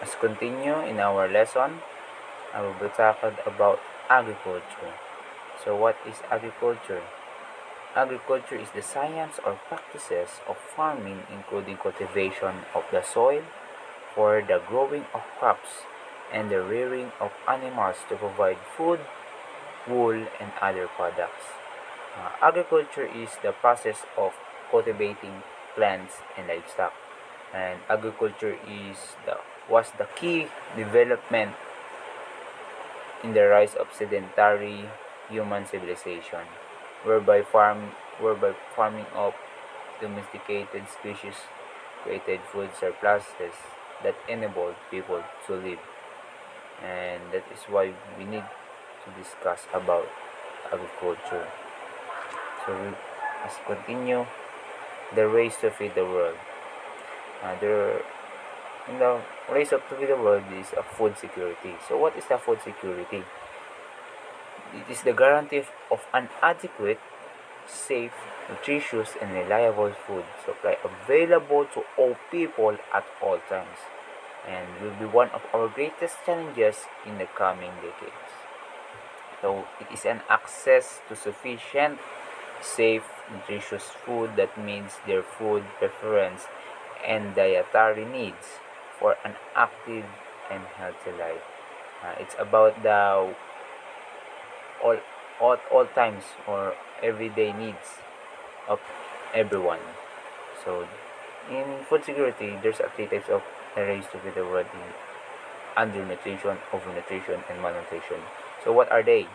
As continue in our lesson, I will be talking about agriculture. So what is agriculture? Agriculture is the science or practices of farming, including cultivation of the soil for the growing of crops and the rearing of animals to provide food, wool, and other products. Agriculture is the process of cultivating plants and livestock, and agriculture was the key development in the rise of sedentary human civilization, whereby farming of domesticated species created food surpluses that enabled people to live. And that is why we need to discuss about agriculture. So let's continue the race to feed the world. There in the race of to feed the world is a food security. So what is the food security? It is the guarantee of an adequate, safe, nutritious, and reliable food supply available to all people at all times, and will be one of our greatest challenges in the coming decades. So it is an access to sufficient, safe, nutritious food that meets their food preference and dietary needs for an active and healthy life. It's about the all, all times or everyday needs of everyone. So in food security, there's a three types of race to feed the world: in undernutrition, overnutrition, and malnutrition. So what are they?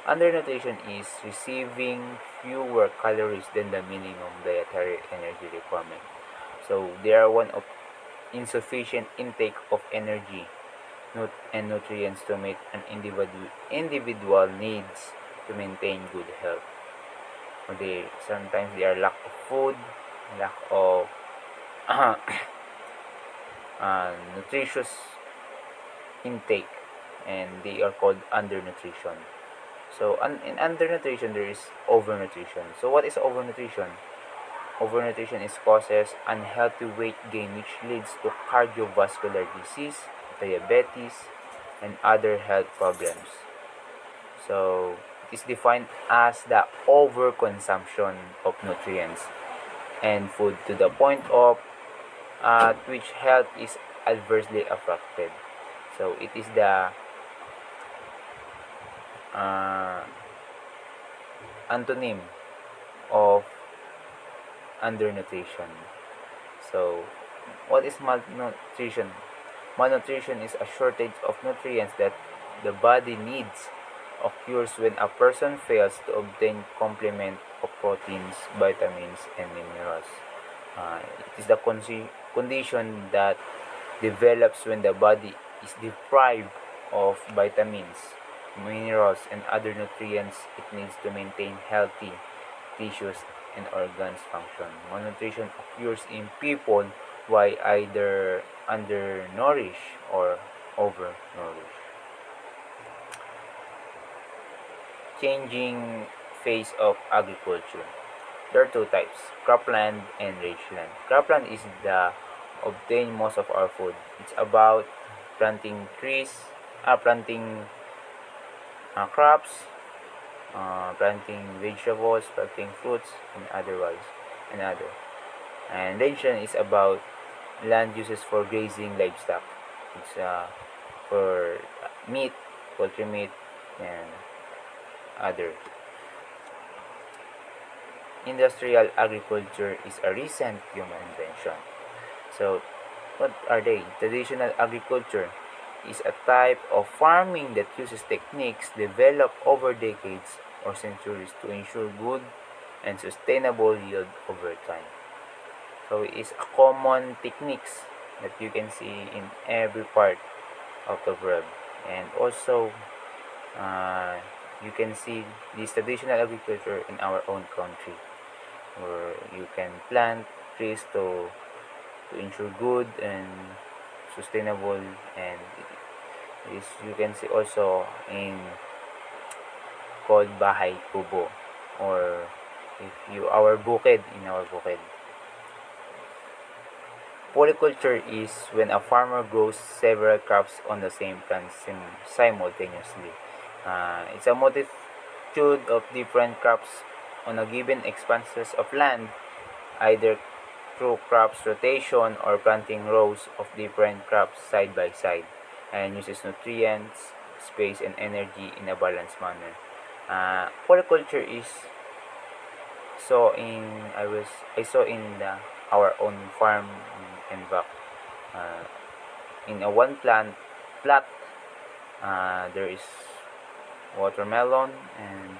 Undernutrition is receiving fewer calories than the minimum dietary energy requirement. So they are one of insufficient intake of energy and nutrients to meet an individual needs to maintain good health. Sometimes they are lack of food, lack of nutritious intake, and they are called undernutrition. So in undernutrition there is overnutrition. So what is overnutrition? Overnutrition is causes unhealthy weight gain, which leads to cardiovascular disease, diabetes, and other health problems. So it is defined as the overconsumption of nutrients and food to the point of at which health is adversely affected. So it is the uh, antonym of undernutrition. So what is malnutrition? Malnutrition is a shortage of nutrients that the body needs, occurs when a person fails to obtain complement of proteins, vitamins, and minerals. It is the condition that develops when the body is deprived of vitamins, minerals, and other nutrients it needs to maintain healthy tissues and organs function. Malnutrition occurs in people who are either undernourished or overnourished. Changing phase of agriculture. There are two types: cropland and rangeland. Cropland is the obtain most of our food. It's about planting trees, planting crops, planting vegetables, planting fruits, and otherwise, and other. And rangeland is about land uses for grazing livestock. It's for meat, poultry meat, and other. Industrial agriculture is a recent human invention. So, what are they? Traditional agriculture is a type of farming that uses techniques developed over decades or centuries to ensure good and sustainable yield over time. So, it is a common techniques that you can see in every part of the world. And also, uh, you can see this traditional agriculture in our own country, where you can plant trees to ensure good and sustainable, and is you can see also in called bahay kubo, or if you our bukid, in our bukid. Polyculture is when a farmer grows several crops on the same plant simultaneously. It's a multitude of different crops on a given expanses of land, either through crops rotation or planting rows of different crops side by side, and uses nutrients, space, and energy in a balanced manner. Polyculture is I saw in our own farm and back. Uh, in a one plant plot, there is watermelon, and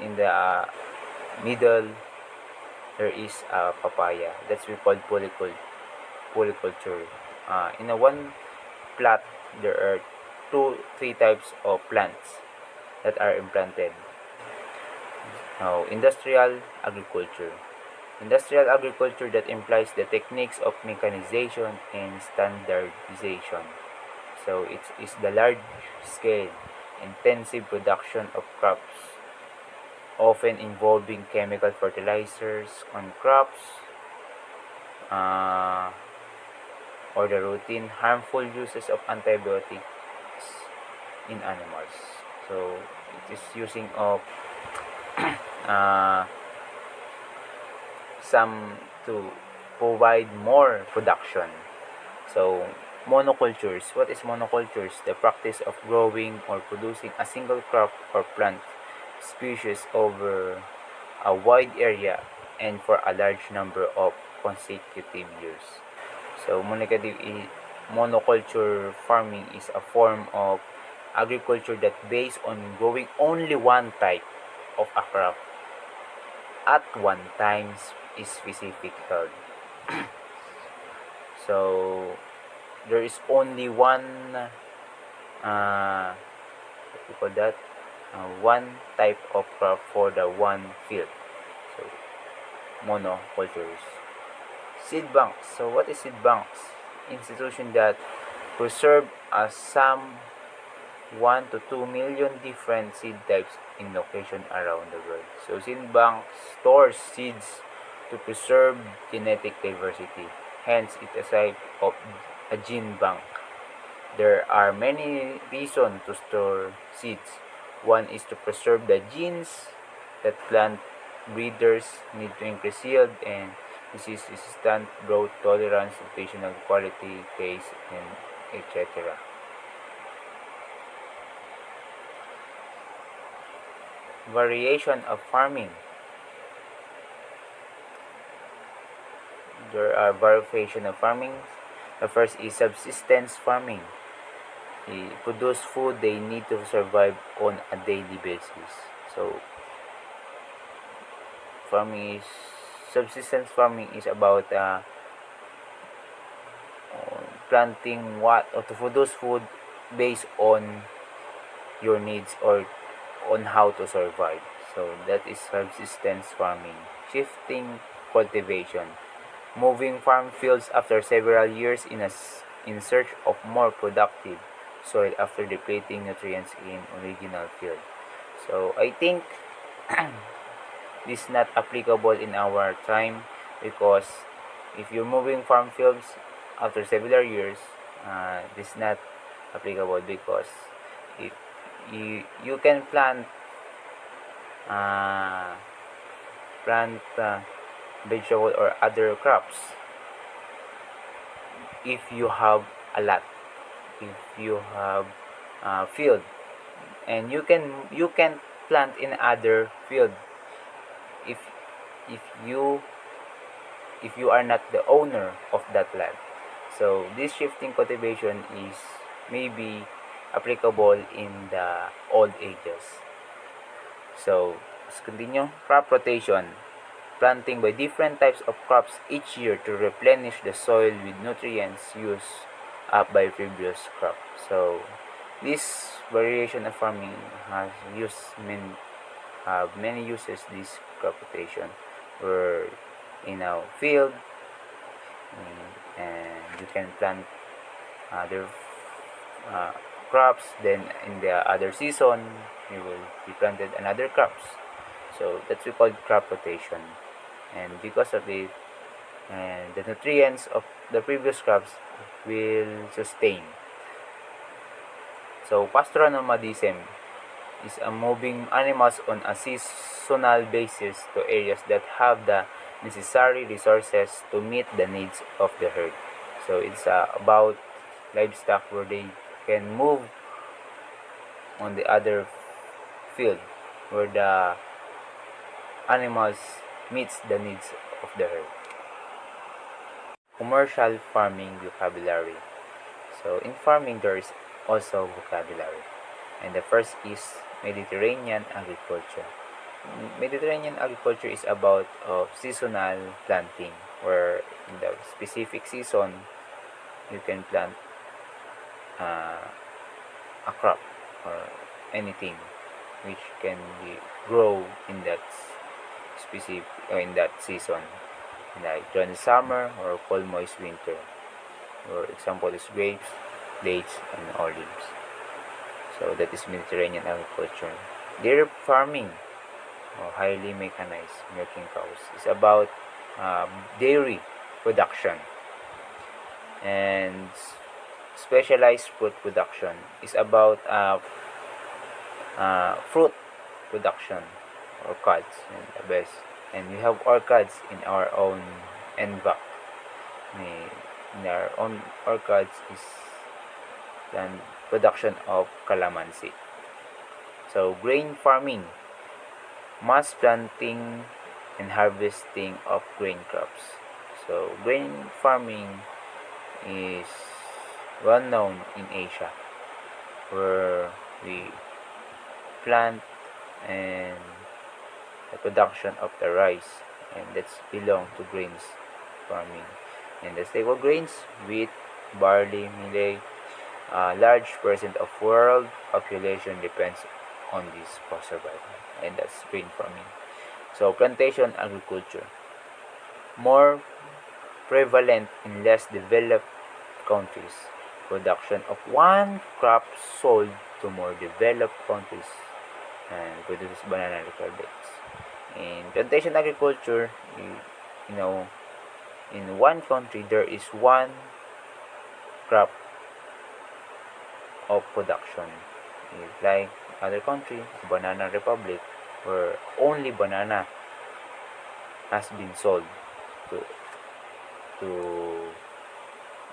in the middle there is a papaya. That's we call polyculture. In a one plot, there are three types of plants that are implanted. Now, industrial agriculture that implies the techniques of mechanization and standardization. So it is the large scale intensive production of crops, often involving chemical fertilizers on crops, uh, or the routine harmful uses of antibiotics in animals. So it is using of uh, some to provide more production. So monocultures. What is monocultures? The practice of growing or producing a single crop or plant species over a wide area and for a large number of consecutive years. So monoculture farming is a form of agriculture that based on growing only one type of a crop at one time is specific held. So there is only one what we call that one type of crop for the one field. So monocultures. Seed banks. So what is seed banks? Institution that preserve some 1 to 2 million different seed types in location around the world. So seed bank stores seeds to preserve genetic diversity. Hence, it is a type of a gene bank. There are many reasons to store seeds. One is to preserve the genes that plant breeders need to increase yield and disease resistant, drought tolerance, nutritional quality, taste, and etc. Variation of farming. There are variation of farming. The first is subsistence farming. They produce food they need to survive on a daily basis. So farming is subsistence farming is about planting what or to produce food based on your needs or on how to survive. So that is subsistence farming. Shifting cultivation. Moving farm fields after several years in search of more productive soil after depleting nutrients in original field. So I think this is not applicable in our time because if you're moving farm fields after several years, this is not applicable because it, you can uh, plant vegetable or other crops if you have a lot, if you have field, and you can plant in other field if if you if you are not the owner of that land. So this shifting cultivation is maybe applicable in the old ages. So let's continue. Crop rotation. Planting by different types of crops each year to replenish the soil with nutrients used up by previous crop. So this variation of farming has used many uses. This crop rotation where in a field, and you can plant other uh, crops, then in the other season you will be planted another crops. So that's we call crop rotation, and because of it, and the nutrients of the previous crops will sustain. So pastoral nomadism is a moving animals on a seasonal basis to areas that have the necessary resources to meet the needs of the herd. So it's about livestock where they can move on the other field where the animals meets the needs of the herd. Commercial farming vocabulary. So in farming there is also vocabulary. And the first is Mediterranean agriculture. Mediterranean agriculture is about seasonal planting, where in the specific season you can plant a crop or anything which can be grow in that specific in that season, like during summer or cold moist winter. For example is grapes, dates, and olives. So that is Mediterranean agriculture. Dairy farming, or highly mechanized milking cows, is about dairy production. And specialized fruit production is about fruit production, orchards, and the best. And we have orchards in our own NVAC. In our own orchards is the production of calamansi. So grain farming, mass planting and harvesting of grain crops. So grain farming is well known in Asia, where we plant and the production of the rice, and that's belong to grains farming. And the staple grains, wheat, barley, millet, a large percent of world population depends on this for survival, and that's grain farming. So plantation agriculture, more prevalent in less developed countries. Production of one crop sold to more developed countries and produces banana republics. In plantation agriculture, you know, in one country there is one crop of production. Like other country, banana republic, where only banana has been sold to to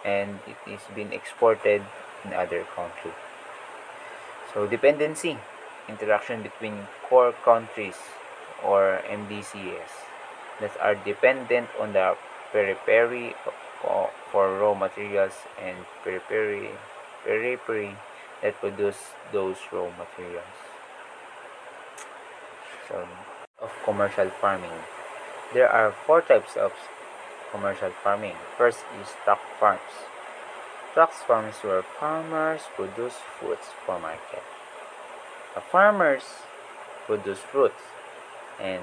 and it is being exported in other country. So dependency, interaction between core countries or MDCs that are dependent on the periphery for raw materials and periphery that produce those raw materials. So of commercial farming, there are four types of commercial farming. First is stock farms. Stock farms where farmers produce fruits for market. The farmers produce fruits, and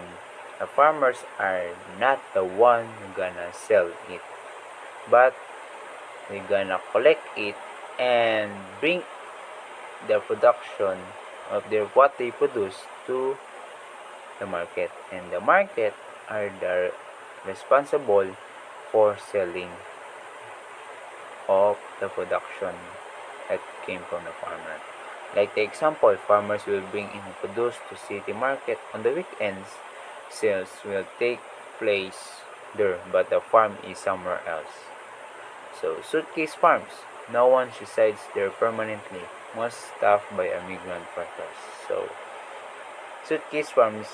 the farmers are not the one who gonna sell it, but they gonna collect it and bring the production of their what they produce to the market, and the market are the responsible for selling of the production that came from the farmer. Like the example, farmers will bring in and produce to city market on the weekends. Sales will take place there, but the farm is somewhere else. So Suitcase Farms, no one resides there permanently, most staffed by a migrant workers. So Suitcase Farms,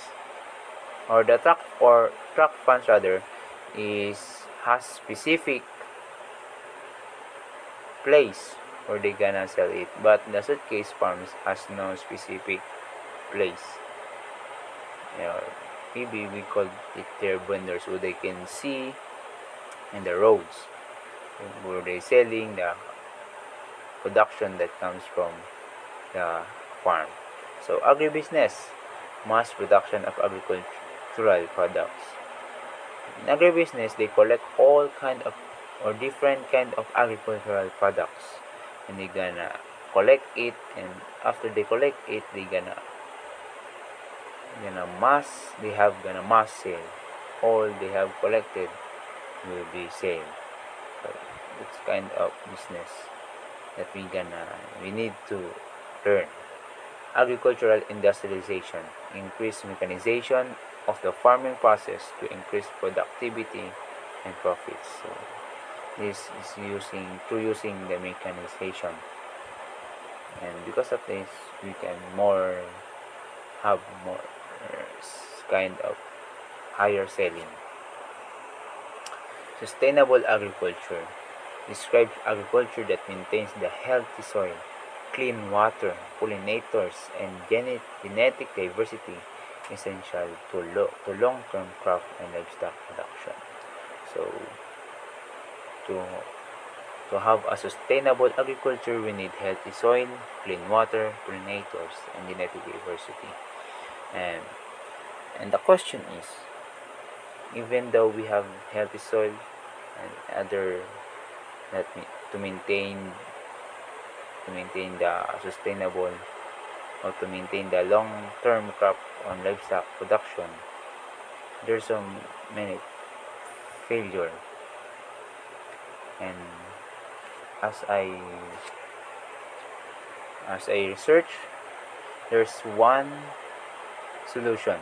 or the truck farms rather, has specific place where they gonna sell it, but the Suitcase Farms has no specific place. You know, maybe we call it their vendors, who they can see in the roads where they selling the production that comes from the farm. So agribusiness, mass production of agricultural products. In agribusiness, they collect all kind of or different kind of agricultural products, and they gonna collect it, and after they collect it, they gonna mass sale all they have collected will be saved. So it's kind of business that we need to learn. Agricultural industrialization, increased mechanization of the farming process to increase productivity and profits. So this is using the mechanization, and because of this we can have more kind of higher selling. Sustainable agriculture describes agriculture that maintains the healthy soil, clean water, pollinators, and genetic diversity essential to long-term crop and livestock production. So, to, to have a sustainable agriculture, we need healthy soil, clean water, pollinators, and genetic diversity. And, and the question is, even though we have healthy soil and other that to maintain the sustainable or to maintain the long-term crop on livestock production, there's so many failure. And as I research, there's one solution,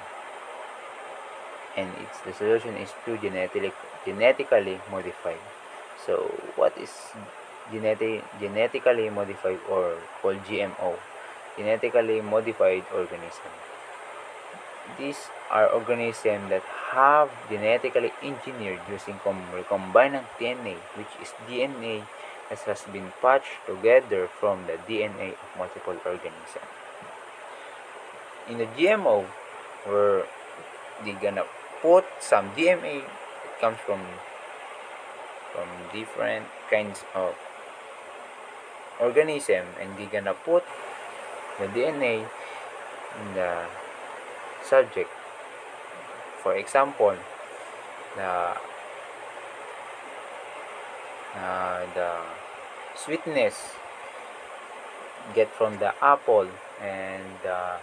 and the solution is to genetically modify. So what is genetically modified, or called GMO? Genetically modified organism. These are organisms that have genetically engineered using recombinant DNA, which is DNA that has been patched together from the DNA of multiple organisms. In the GMO, where they gonna put some DNA that comes from different kinds of organism, and they gonna put the DNA in the subject. For example, the sweetness get from the apple, and the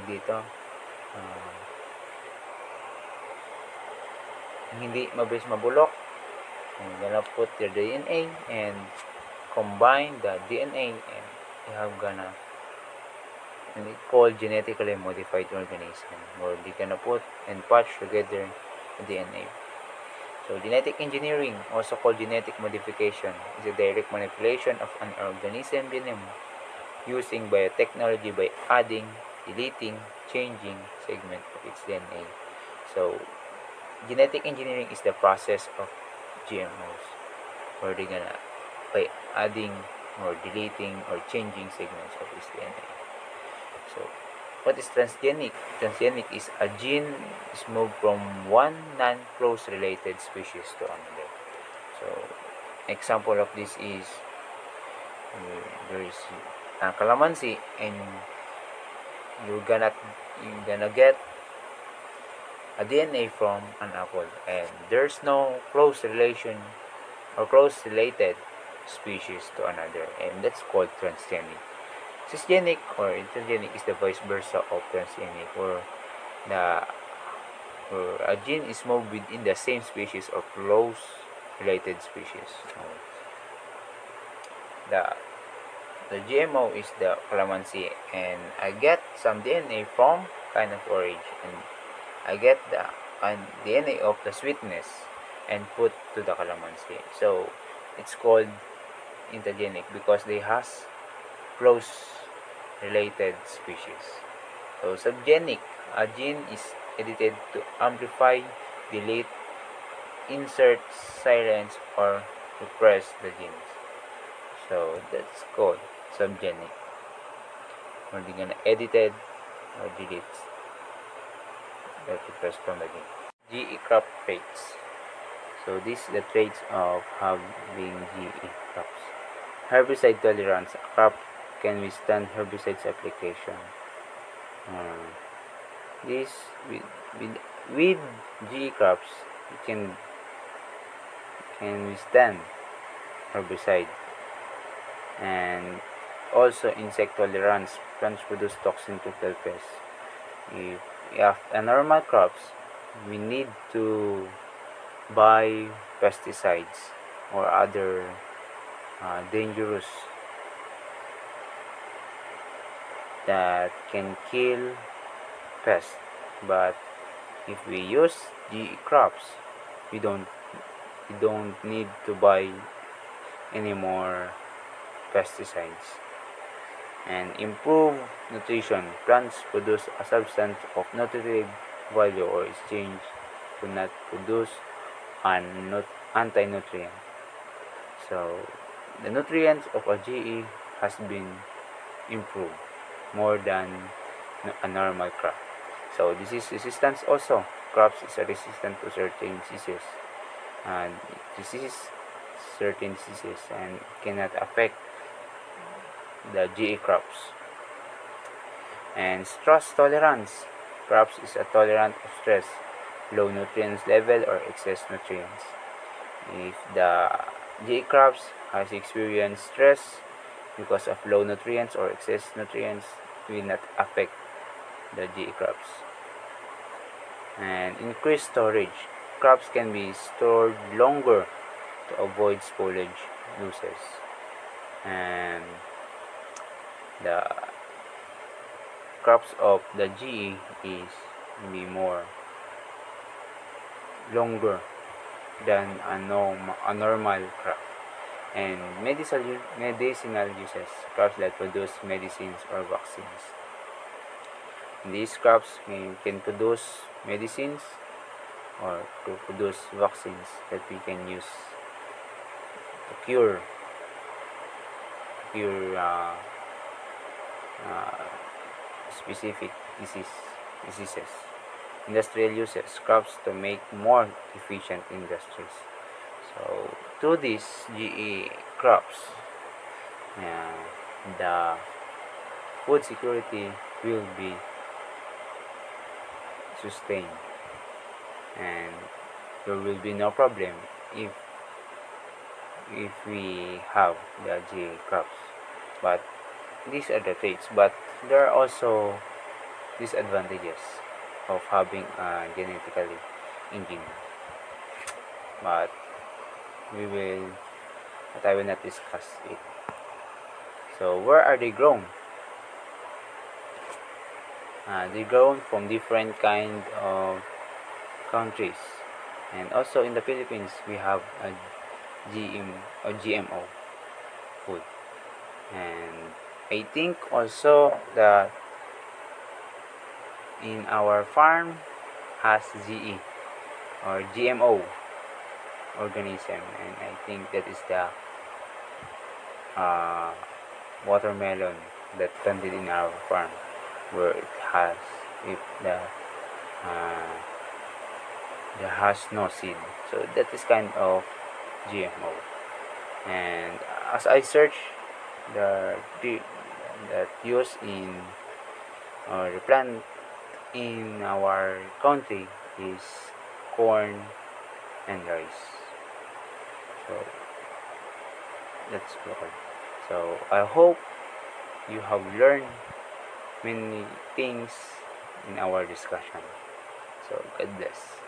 dito hindi mabilis mabulok. I'm gonna put your DNA and combine the DNA, and you have gonna, and it's called genetically modified organism, or they gonna put and patch together the DNA. So genetic engineering, also called genetic modification, is a direct manipulation of an organism genome using biotechnology by adding, deleting, changing segment of its DNA. So genetic engineering is the process of GMOs, where they're gonna, by adding or deleting or changing segments of its DNA. So what is transgenic? Transgenic is a gene is moved from one non-close related species to another. So example of this is there is calamansi, and you're gonna get a DNA from an apple, and there's no close relation or close related species to another, and that's called transgenic. Cisgenic or intragenic is the vice versa of transgenic, or a gene is moved within the same species or close related species. The GMO is the calamansi, and I get some DNA from kind of orange, and I get the DNA of the sweetness and put to the calamansi. So it's called intergenic because they has close related species. So subgenic, a gene is edited to amplify, delete, insert, silence, or repress the genes. So that's called subgenic, where they're gonna edit it or delete the repress from the gene. GE crop traits. So these are the traits of having GE crops. Herbicide tolerance. A crop can withstand herbicides application. This with GE crops, it can withstand herbicide. And also insect tolerance. Plants produce toxin to kill pests. If if a normal crops, we need to buy pesticides or other dangerous that can kill pests. But if we use GE crops, we don't we don't need to buy any more pesticides. And improve nutrition. Plants produce a substance of nutritive value or exchange to not produce an anti-nutrient. So the nutrients of a GE has been improved more than a normal crop. So disease resistance also. Crops is resistant to certain diseases and certain diseases and cannot affect the GE crops. And stress tolerance. Crops is a tolerant of stress, low nutrients level or excess nutrients. If the GE crops has experienced stress because of low nutrients or excess nutrients, will not affect the GE crops. And increased storage. Crops can be stored longer to avoid spoilage losses. And the crops of the GE is be more longer than a normal crop. And medicinal uses. Crops that produce medicines or vaccines. These crops can produce medicines or to produce vaccines that we can use to cure specific diseases. Industrial uses. Crops to make more efficient industries. So through these GE crops, the food security will be sustained, and there will be no problem if we have the GE crops. But these are the traits, but there are also disadvantages of having a genetically engineered. But I will not discuss it. So where are they grown? They grown from different kind of countries, and also in the Philippines we have a GMO food, and I think also that in our farm has GE or GMO organism, and I think that is the watermelon that planted in our farm, where it has if uh, has no seed. So that is kind of GMO. And as I search the that used in or the plant in our country is corn and rice. So that's all. So I hope you have learned many things in our discussion. So God bless.